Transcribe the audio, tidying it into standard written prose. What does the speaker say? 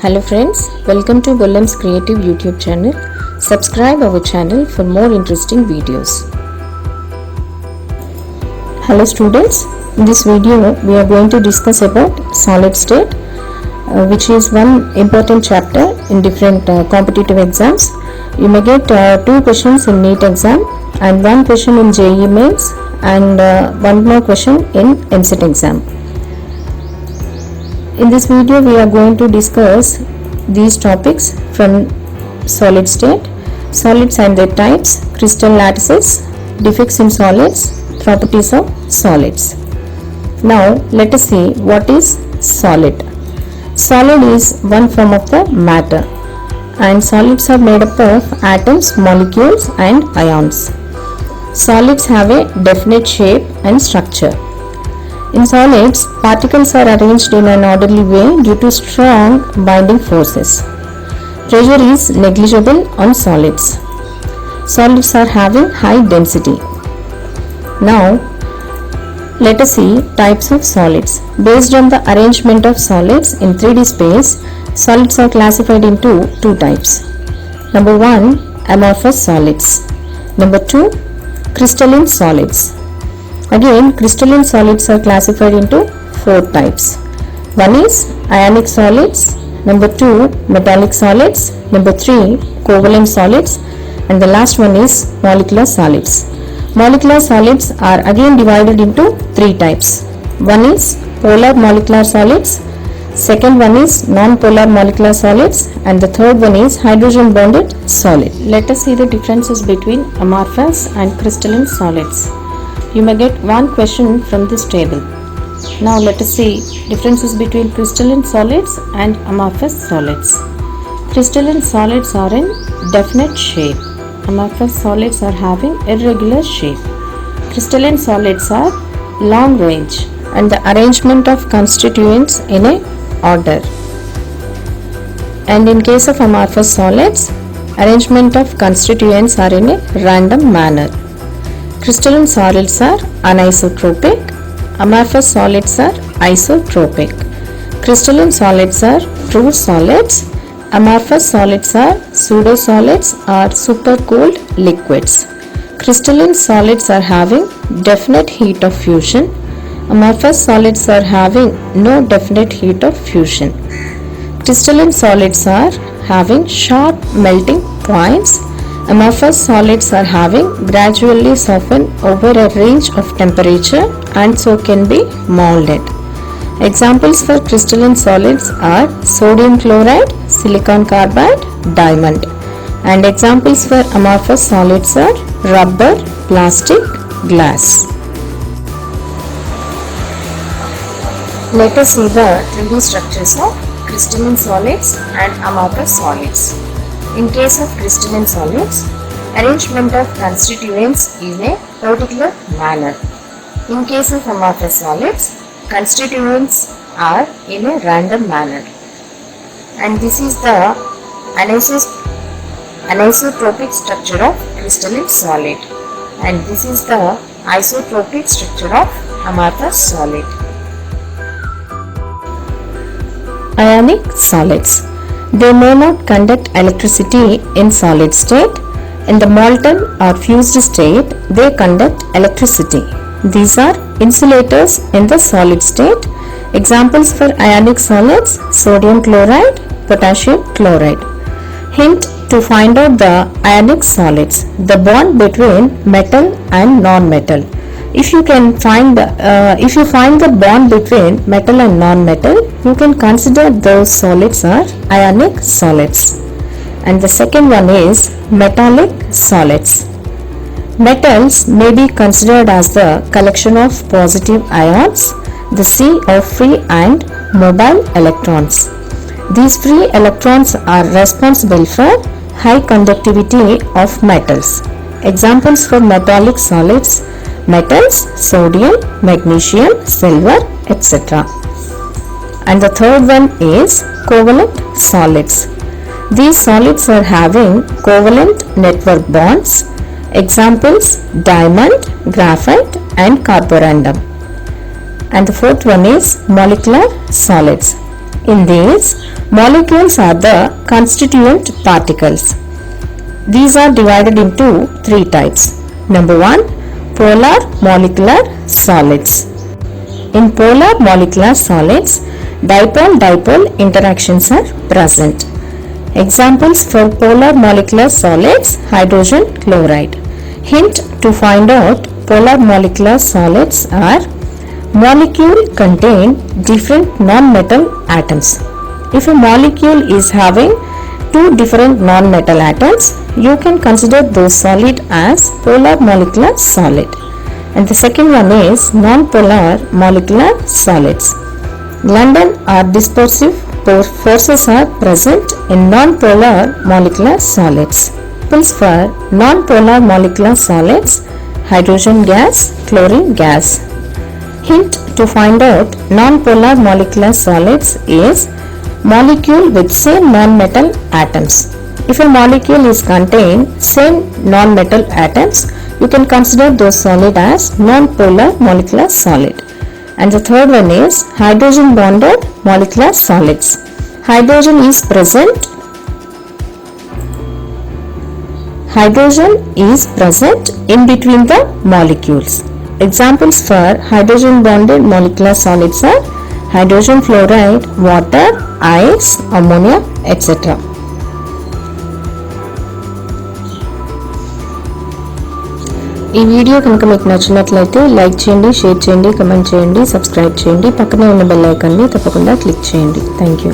Hello friends, welcome to Bollam's Creative YouTube channel. Subscribe our channel for more interesting videos. Hello students, in this video we are going to discuss about solid state, which is one important chapter in different competitive exams. You may get 2 questions in NEET exam and 1 question in JEE mains and 1 more question in MCET exam. In this video we are going to discuss these topics from solid state, solids and their types, crystal lattices, defects in solids, properties of solids. Now let us see what is solid. Solid is one form of the matter and solids are made up of atoms, molecules and ions. Solids have a definite shape and structure. In solids, particles are arranged in an orderly way due to strong binding forces. Pressure is negligible on solids. Solids are having high density. Now, let us see types of solids. Based on the arrangement of solids in 3D space, solids are classified into 2 types. Number 1, amorphous solids. Number 2, crystalline solids. Again, crystalline solids are classified into 4 types. One is ionic solids, number 2 metallic solids, number 3 covalent solids, and the last one is molecular solids. Molecular solids are again divided into 3 types. One is polar molecular solids, second one is non-polar molecular solids, and the third one is hydrogen bonded solid. Let us see the differences between amorphous and crystalline solids. You may get 1 question from this table. Now let us see differences between crystalline solids and amorphous solids. Crystalline solids are in definite shape. Amorphous solids are having irregular shape. Crystalline solids are long range and the arrangement of constituents in a order. And in case of amorphous solids, arrangement of constituents are in a random manner. Crystalline solids are anisotropic, amorphous solids are isotropic. Crystalline solids are true solids, amorphous solids are pseudo-solids or supercooled liquids. Crystalline solids are having definite heat of fusion, amorphous solids are having no definite heat of fusion. Crystalline solids are having sharp melting points. Amorphous solids are having gradually softened over a range of temperature and so can be molded. Examples for crystalline solids are sodium chloride, silicon carbide, diamond. And examples for amorphous solids are rubber, plastic, glass. Let us see the 3D structures of crystalline solids and amorphous solids. In case of crystalline solids, arrangement of constituents is a particular manner. In case of amorphous solids, constituents are in a random manner. And this is the anisotropic structure of crystalline solid. And this is the isotropic structure of amorphous solid. Ionic solids. They may not conduct electricity in solid state. In the molten or fused state, they conduct electricity. These are insulators in the solid state. Examples for ionic solids: sodium chloride, potassium chloride. Hint to find out the ionic solids: the bond between metal and non-metal. If you find the bond between metal and non-metal, you can consider those solids are ionic solids. And the second one is metallic solids. Metals may be considered as the collection of positive ions, the sea of free and mobile electrons. These free electrons are responsible for high conductivity of metals. Examples for metallic solids: metals, sodium, magnesium, silver, etc. And the third one is covalent solids. These solids are having covalent network bonds. Examples: diamond, graphite and carborundum. And the fourth one is molecular solids. In these, molecules are the constituent particles. These are divided into three types. Number 1, polar molecular solids. In polar molecular solids, dipole-dipole interactions are present. Examples for polar molecular solids: hydrogen chloride. Hint to find out polar molecular solids are: molecule contain different non-metal atoms. If a molecule is having two different non-metal atoms, you can consider those solid as polar molecular solid. And the second one is non-polar molecular solids. London or dispersive forces are present in non-polar molecular solids. Examples for non-polar molecular solids: hydrogen gas, chlorine gas. Hint to find out non-polar molecular solids is molecule with same non-metal atoms. If a molecule is contain same non-metal atoms, you can consider those solid as non-polar molecular solid. And the third one is hydrogen bonded molecular solids. Hydrogen is present in between the molecules. Examples for hydrogen bonded molecular solids are hydrogen fluoride, water, ice, ammonia, etc. ఈ video కనుక మీకు నచ్చినట్లయితే like చేయండి, share చేయండి, comment చేయండి, subscribe చేయండి. పక్కనే ఉన్న బెల్ ఐకాన్ని తప్పకుండా క్లిక్ చేయండి. Thank you.